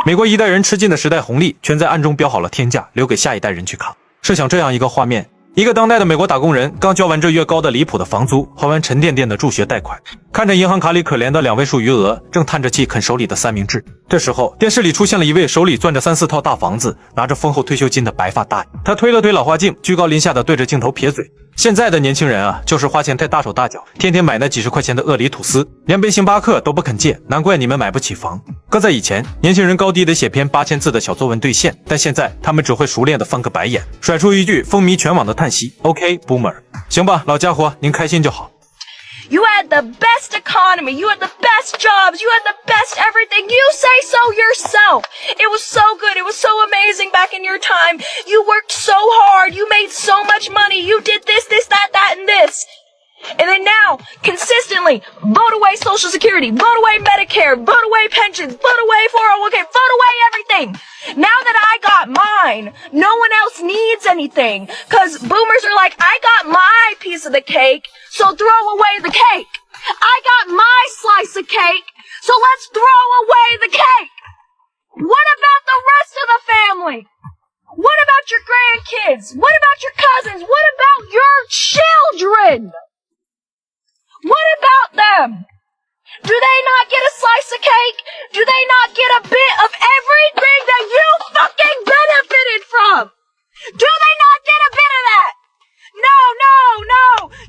美国一代人吃尽的时代红利，全在暗中标好了天价，留给下一代人去扛。设想这样一个画面。一个当代的美国打工人刚交完这月高的离谱的房租，还完沉甸甸的助学贷款，看着银行卡里可怜的2位数余额，正叹着气啃手里的三明治。这时候，电视里出现了一位手里攥着3、4套大房子，拿着丰厚退休金的白发大爷。他推了推老花镜，居高临下的对着镜头撇嘴：“现在的年轻人啊，就是花钱太大手大脚，天天买那几10块钱的鳄梨吐司，连杯星巴克都不肯戒，难怪你们买不起房。”搁在以前，年轻人高低得写篇8000字的小作文兑现，但现在他们只会熟练的翻个白眼，甩出一句风靡全网的叹息 ：“OK, boomer。”行吧，老家伙，您开心就好。You had the best economy, you had the best jobs, you had the best everything. You say so yourself. It was so good, it was so amazing back in your time. You worked so hard, you made so much money, you did this, that, and this. And then now, consistently, vote away Social Security, vote away Medicare, vote away pensions, vote away 401k, vote away everything. Now that I got mine, no one else needs anything. Cause boomers are like, I got my piece of the cake, so throw away the cake. I got my slice of cake, so let's throw away the cake. What about the rest of the family? What about your grandkids? What about your cousins? What about your children?What about them? Do they not get a slice of cake? Do they not get a bit of everything that you fucking benefited from? Do they not get a bit of that? No, no, no.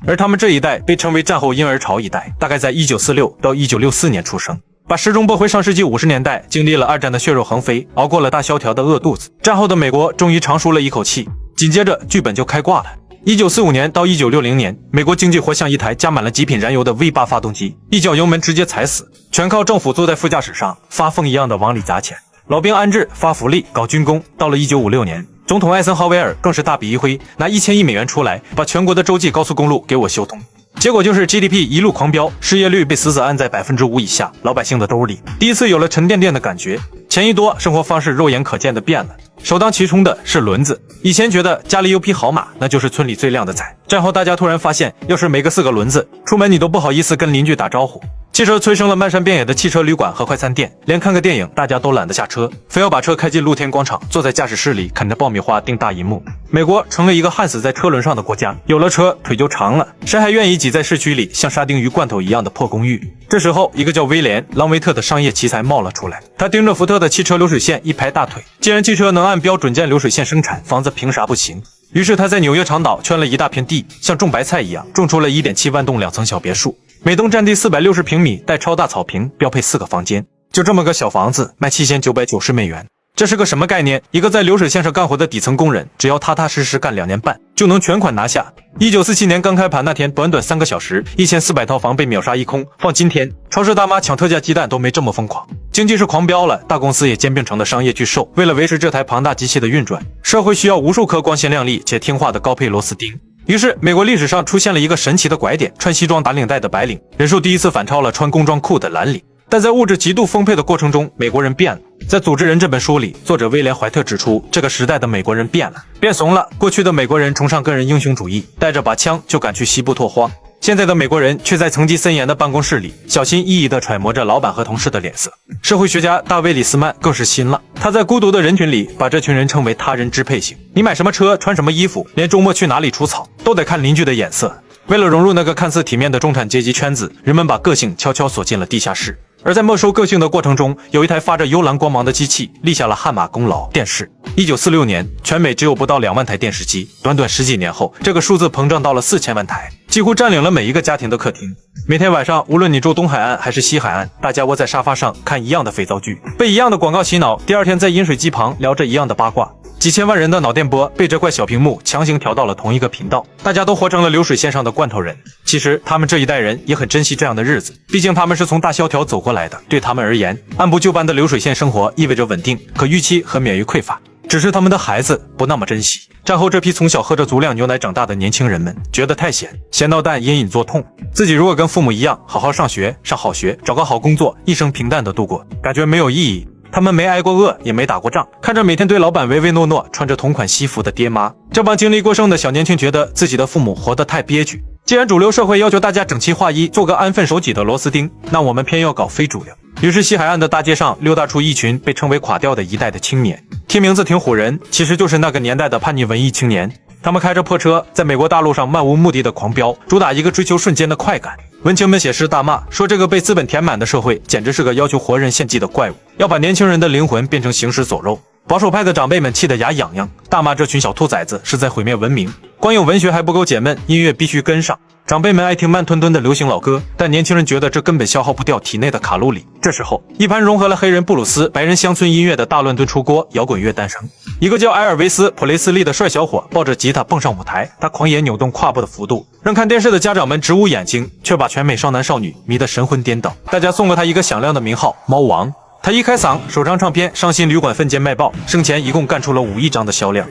而他们这一代被称为战后婴儿潮一代，大概在1946到1964年出生，把时钟拨回上世纪50年代，经历了2战的血肉横飞，熬过了大萧条的饿肚子。战后的美国终于长舒了一口气，紧接着剧本就开挂了。1945年到1960年，美国经济活像一台加满了极品燃油的 V8 发动机，一脚油门直接踩死，全靠政府坐在副驾驶上发疯一样的往里砸钱，老兵安置、发福利、搞军工。到了1956年，总统艾森豪威尔更是大笔一挥，拿1000亿美元出来，把全国的洲际高速公路给我修通。结果就是 GDP 一路狂飙，失业率被死死按在 5% 以下，老百姓的兜里第一次有了沉甸甸的感觉。钱一多，生活方式肉眼可见的变了。首当其冲的是轮子，以前觉得家里有匹好马，那就是村里最靓的仔。战后大家突然发现，要是没个4个轮子，出门你都不好意思跟邻居打招呼。汽车催生了漫山遍野的汽车旅馆和快餐店，连看个电影大家都懒得下车，非要把车开进露天广场，坐在驾驶室里啃着爆米花盯大银幕。美国成了一个焊死在车轮上的国家，有了车腿就长了，谁还愿意挤在市区里像沙丁鱼罐头一样的破公寓？这时候，一个叫威廉·朗维特的商业奇才冒了出来，他盯着福特的汽车流水线一拍大腿，既然汽车能按标准件流水线生产，房子凭啥不行？于是他在纽约长岛圈了一大片地，像种白菜一样种出了 1.7 万栋2层小别墅，每栋占地460平米，带超大草坪，标配4个房间。就这么个小房子，卖7990美元。这是个什么概念？一个在流水线上干活的底层工人，只要踏踏实实干2年半，就能全款拿下。1947年刚开盘那天，短短3个小时，1400套房被秒杀一空。放今天，超市大妈抢特价鸡蛋都没这么疯狂。经济是狂飙了，大公司也兼并成了商业巨兽。为了维持这台庞大机器的运转，社会需要无数颗光鲜亮丽且听话的高配螺丝钉。于是，美国历史上出现了一个神奇的拐点：穿西装打领带的白领人数第一次反超了穿工装裤的蓝领。但在物质极度丰沛的过程中，美国人变了。在《组织人》这本书里，作者威廉·怀特指出，这个时代的美国人变了，变怂了。过去的美国人崇尚个人英雄主义，带着把枪就敢去西部拓荒。现在的美国人却在层级森严的办公室里，小心翼翼地揣摩着老板和同事的脸色。社会学家大卫·李斯曼更是新了，他在孤独的人群里把这群人称为他人支配型。你买什么车，穿什么衣服，连周末去哪里除草，都得看邻居的眼色。为了融入那个看似体面的中产阶级圈子，人们把个性悄悄锁进了地下室。而在没收个性的过程中，有一台发着幽蓝光芒的机器立下了汗马功劳——电视。1946年，全美只有不到2万台电视机，短短10几年后，这个数字膨胀到了4000万台，几乎占领了每一个家庭的客厅。每天晚上，无论你住东海岸还是西海岸，大家窝在沙发上看一样的肥皂剧，被一样的广告洗脑，第二天在饮水机旁聊着一样的八卦。几千万人的脑电波被这块小屏幕强行调到了同一个频道，大家都活成了流水线上的罐头人。其实他们这一代人也很珍惜这样的日子，毕竟他们是从大萧条走过来的，对他们而言，按部就班的流水线生活意味着稳定、可预期和免于匮乏。只是他们的孩子不那么珍惜。战后这批从小喝着足量牛奶长大的年轻人们觉得太咸，咸到蛋隐隐作痛。自己如果跟父母一样好好上学，上好学，找个好工作，一生平淡的度过，感觉没有意义。他们没挨过饿，也没打过仗，看着每天对老板唯唯诺诺、穿着同款西服的爹妈，这帮经历过剩的小年轻觉得自己的父母活得太憋屈。既然主流社会要求大家整齐划一，做个安分守己的螺丝钉，那我们偏要搞非主流。于是西海岸的大街上溜达出一群被称为垮掉的一代的青年，听名字挺唬人，其实就是那个年代的叛逆文艺青年。他们开着破车，在美国大陆上漫无目的的狂飙，主打一个追求瞬间的快感。文青们写诗大骂，说这个被资本填满的社会简直是个要求活人献祭的怪物，要把年轻人的灵魂变成行尸走肉。保守派的长辈们气得牙痒痒，大骂这群小兔崽子是在毁灭文明。光有文学还不够解闷，音乐必须跟上。长辈们爱听慢吞吞的流行老歌，但年轻人觉得这根本消耗不掉体内的卡路里。这时候，一盘融合了黑人布鲁斯、白人乡村音乐的大乱炖出锅摇滚乐诞生。一个叫埃尔维斯·普雷斯利的帅小伙抱着吉他蹦上舞台，他狂野扭动胯部的幅度，让看电视的家长们直捂眼睛，却把全美少男少女迷得神魂颠倒。大家送了他一个响亮的名号——猫王。他一开嗓，首张唱片《伤心旅馆》瞬间卖爆，生前一共干出了5亿张的销量。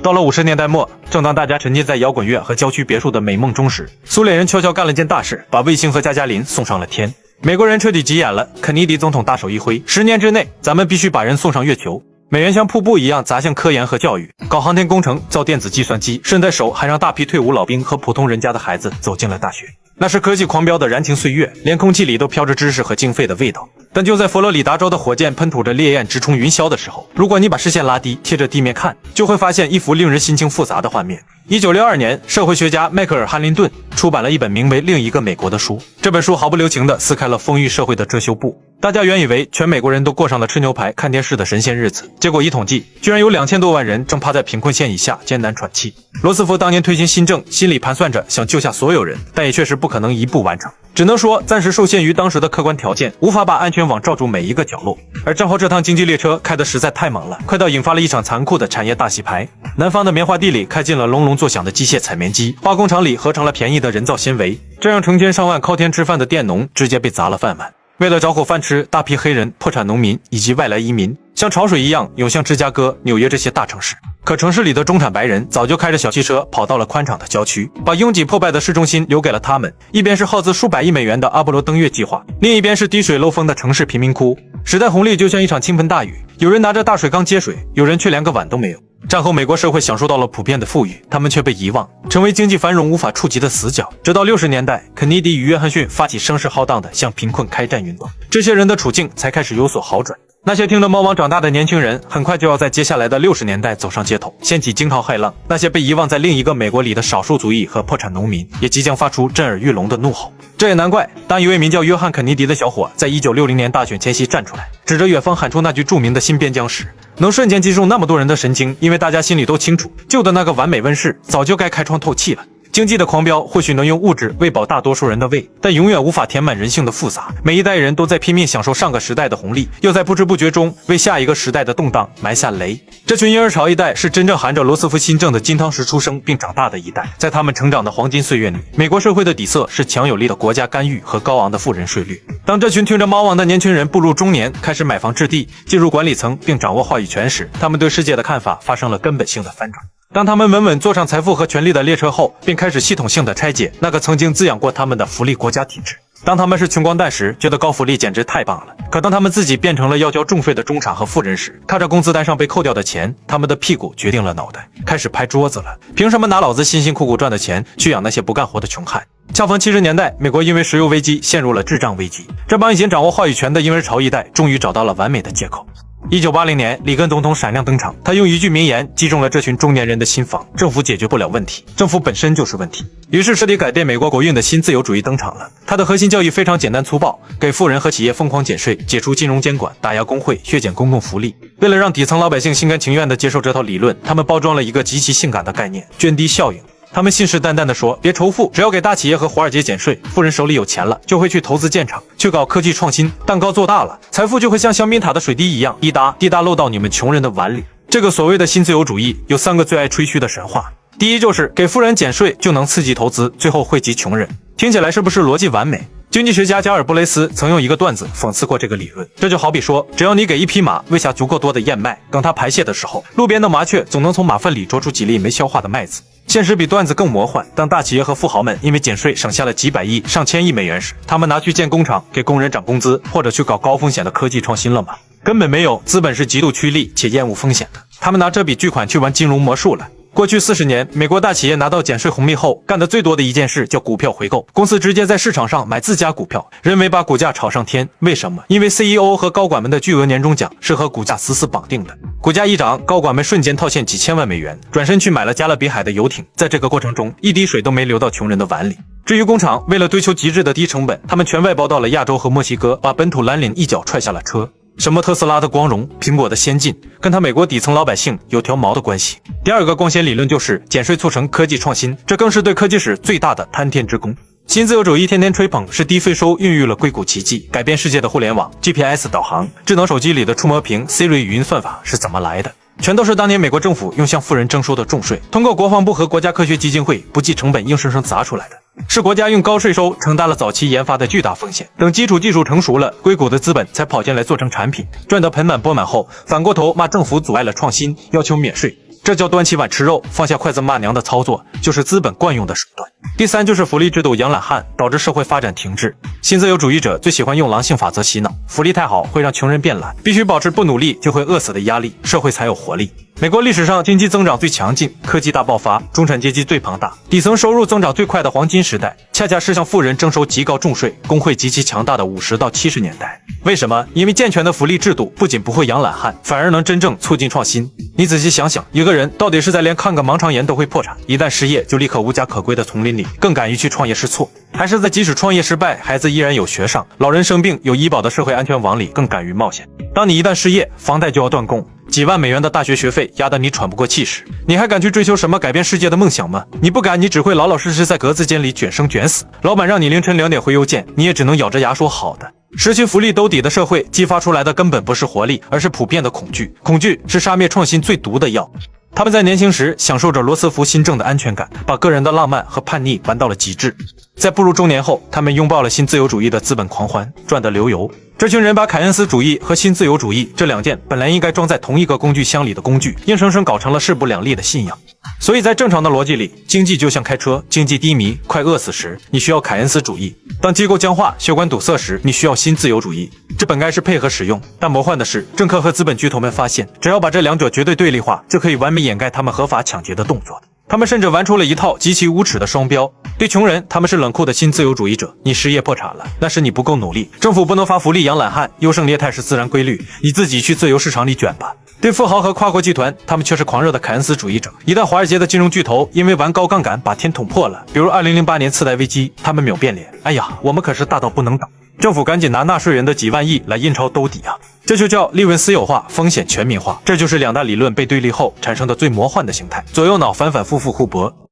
到了50年代末，正当大家沉浸在摇滚乐和郊区别墅的美梦中时，苏联人悄悄干了件大事，把卫星和加加林送上了天。美国人彻底急眼了，肯尼迪总统大手一挥，10年之内，咱们必须把人送上月球。美元像瀑布一样砸向科研和教育，搞航天工程，造电子计算机，顺带手还让大批退伍老兵和普通人家的孩子走进了大学。那是科技狂飙的燃情岁月，连空气里都飘着知识和经费的味道。但就在佛罗里达州的火箭喷吐着烈焰直冲云霄的时候，如果你把视线拉低，贴着地面看，就会发现一幅令人心情复杂的画面。1962年，社会学家迈克尔·汉林顿出版了一本名为《另一个美国》的书。这本书毫不留情地撕开了丰裕社会的遮羞布。大家原以为全美国人都过上了吃牛排、看电视的神仙日子，结果一统计，居然有2000多万人正趴在贫困线以下艰难喘气。罗斯福当年推行新政，心里盘算着想救下所有人，但也确实不可能一步完成，只能说暂时受限于当时的客观条件，无法把安全网罩住每一个角落。而战后这趟经济列车开得实在太猛了，快到引发了一场残酷的产业大洗牌。南方的棉花地里开进了隆隆作响的机械采棉机，化工厂里合成了便宜的人造纤维，这让成千上万靠天吃饭的佃农直接被砸了饭碗。为了找口饭吃，大批黑人、破产农民以及外来移民像潮水一样涌向芝加哥、纽约这些大城市。可城市里的中产白人早就开着小汽车跑到了宽敞的郊区，把拥挤破败的市中心留给了他们。一边是耗资数百亿美元的阿波罗登月计划，另一边是滴水漏风的城市贫民窟。时代红利就像一场倾盆大雨，有人拿着大水缸接水，有人却连个碗都没有。战后美国社会享受到了普遍的富裕，他们却被遗忘，成为经济繁荣无法触及的死角。直到60年代，肯尼迪与约翰逊发起声势浩荡的向贫困开战运动，这些人的处境才开始有所好转。那些听着猫王长大的年轻人，很快就要在接下来的60年代走上街头，掀起惊涛骇浪。那些被遗忘在另一个美国里的少数族裔和破产农民，也即将发出震耳欲聋的怒吼。这也难怪，当一位名叫约翰·肯尼迪的小伙在1960年大选前夕站出来，指着远方喊出那句著名的新边疆时，能瞬间击中那么多人的神经，因为大家心里都清楚，旧的那个完美温室早就该开窗透气了。经济的狂飙或许能用物质喂饱大多数人的胃，但永远无法填满人性的复杂。每一代人都在拼命享受上个时代的红利，又在不知不觉中为下一个时代的动荡埋下雷。这群婴儿潮一代是真正含着罗斯福新政的金汤匙出生并长大的一代，在他们成长的黄金岁月里，美国社会的底色是强有力的国家干预和高昂的富人税率。当这群听着猫王的年轻人步入中年，开始买房置地，进入管理层并掌握话语权时，他们对世界的看法发生了根本性的翻转。当他们稳稳坐上财富和权力的列车后，并开始系统性的拆解那个曾经滋养过他们的福利国家体制。当他们是穷光蛋时，觉得高福利简直太棒了。可当他们自己变成了要交重税的中产和富人时，看着工资单上被扣掉的钱，他们的屁股决定了脑袋，开始拍桌子了。凭什么拿老子辛辛苦苦赚的钱去养那些不干活的穷汉？恰逢70年代，美国因为石油危机陷入了滞胀危机，这帮已经掌握话语权的婴儿潮一代终于找到了完美的借口。1980年，里根总统闪亮登场，他用一句名言击中了这群中年人的心房：政府解决不了问题，政府本身就是问题。于是彻底改变美国国运的新自由主义登场了。它的核心教义非常简单粗暴，给富人和企业疯狂减税，解除金融监管，打压工会，削减公共福利。为了让底层老百姓心甘情愿地接受这套理论，他们包装了一个极其性感的概念——涓滴效应。他们信誓旦旦地说，别仇富，只要给大企业和华尔街减税，富人手里有钱了，就会去投资建厂，去搞科技创新，蛋糕做大了，财富就会像香槟塔的水滴一样，滴答滴答漏到你们穷人的碗里。这个所谓的新自由主义有3个最爱吹嘘的神话。第一就是给富人减税就能刺激投资，最后惠及穷人。听起来是不是逻辑完美？经济学家加尔布雷斯曾用一个段子讽刺过这个理论，这就好比说，只要你给一匹马喂下足够多的燕麦，等它排泄的时候，路边的麻雀总能从马粪里啄出几粒没消化的麦子。现实比段子更魔幻，当大企业和富豪们因为减税省下了几百亿、上千亿美元时，他们拿去建工厂，给工人涨工资，或者去搞高风险的科技创新了吗？根本没有，资本是极度趋利且厌恶风险的，他们拿这笔巨款去玩金融魔术了。过去40年，美国大企业拿到减税红利后，干得最多的一件事叫股票回购。公司直接在市场上买自家股票，人为把股价炒上天。为什么？因为 CEO 和高管们的巨额年终奖是和股价死死绑定的。股价一涨，高管们瞬间套现几千万美元，转身去买了加勒比海的游艇。在这个过程中，一滴水都没流到穷人的碗里。至于工厂，为了追求极致的低成本，他们全外包到了亚洲和墨西哥，把本土蓝领一脚踹下了车。什么特斯拉的光荣，苹果的先进，跟他美国底层老百姓有条毛的关系。第二个光纤理论就是减税促成科技创新，这更是对科技史最大的贪天之功。新自由主义天天吹捧是低税收孕育了硅谷奇迹，改变世界的互联网、GPS 导航、智能手机里的触摸屏、Siri 语音算法是怎么来的？全都是当年美国政府用向富人征收的重税，通过国防部和国家科学基金会不计成本硬生生砸出来的。是国家用高税收承担了早期研发的巨大风险，等基础技术成熟了，硅谷的资本才跑进来做成产品，赚得盆满钵满后，反过头骂政府阻碍了创新，要求免税。这叫端起碗吃肉，放下筷子骂娘的操作，就是资本惯用的手段。第三就是福利制度养懒汉，导致社会发展停滞。新自由主义者最喜欢用狼性法则洗脑，福利太好会让穷人变懒，必须保持不努力就会饿死的压力，社会才有活力。美国历史上经济增长最强劲，科技大爆发，中产阶级最庞大，底层收入增长最快的黄金时代，恰恰是向富人征收极高重税、工会极其强大的50到70年代。为什么？因为健全的福利制度不仅不会养懒汉，反而能真正促进创新。你仔细想想，一个人到底是在连看个盲肠炎都会破产，一旦失业就立刻无家可归的丛林里更敢于去创业试错，还是在即使创业失败，孩子依然有学上，老人生病有医保的社会安全网里更敢于冒险？当你一旦失业，房贷就要断供，几万美元的大学学费压得你喘不过气时，你还敢去追求什么改变世界的梦想吗？你不敢，你只会老老实实在格子间里卷生卷死。老板让你凌晨2点回邮件，你也只能咬着牙说好的。失去福利兜底的社会激发出来的根本不是活力，而是普遍的恐惧。恐惧是杀灭创新最毒的药。他们在年轻时享受着罗斯福新政的安全感，把个人的浪漫和叛逆玩到了极致。在步入中年后，他们拥抱了新自由主义的资本狂欢，赚得流油。这群人把凯恩斯主义和新自由主义这两件本来应该装在同一个工具箱里的工具，硬生生搞成了势不两立的信仰。所以在正常的逻辑里，经济就像开车，经济低迷快饿死时，你需要凯恩斯主义；当机构僵化血管堵塞时，你需要新自由主义。这本该是配合使用，但魔幻的是，政客和资本巨头们发现，只要把这两者绝对对立化，就可以完美掩盖他们合法抢劫的动作。他们甚至玩出了一套极其无耻的双标。对穷人，他们是冷酷的新自由主义者，你失业破产了，那是你不够努力，政府不能发福利养懒汉，优胜劣汰是自然规律，你自己去自由市场里卷吧。对富豪和跨国集团，他们却是狂热的凯恩斯主义者。一旦华尔街的金融巨头因为玩高杠杆把天捅破了，比如2008年次贷危机，他们秒变脸，哎呀，我们可是大到不能倒，政府赶紧拿纳税人的几万亿来印钞兜底啊！这就叫利润私有化，风险全民化。这就是两大理论被对立后产生的最魔幻的形态，左右脑反反复复互搏。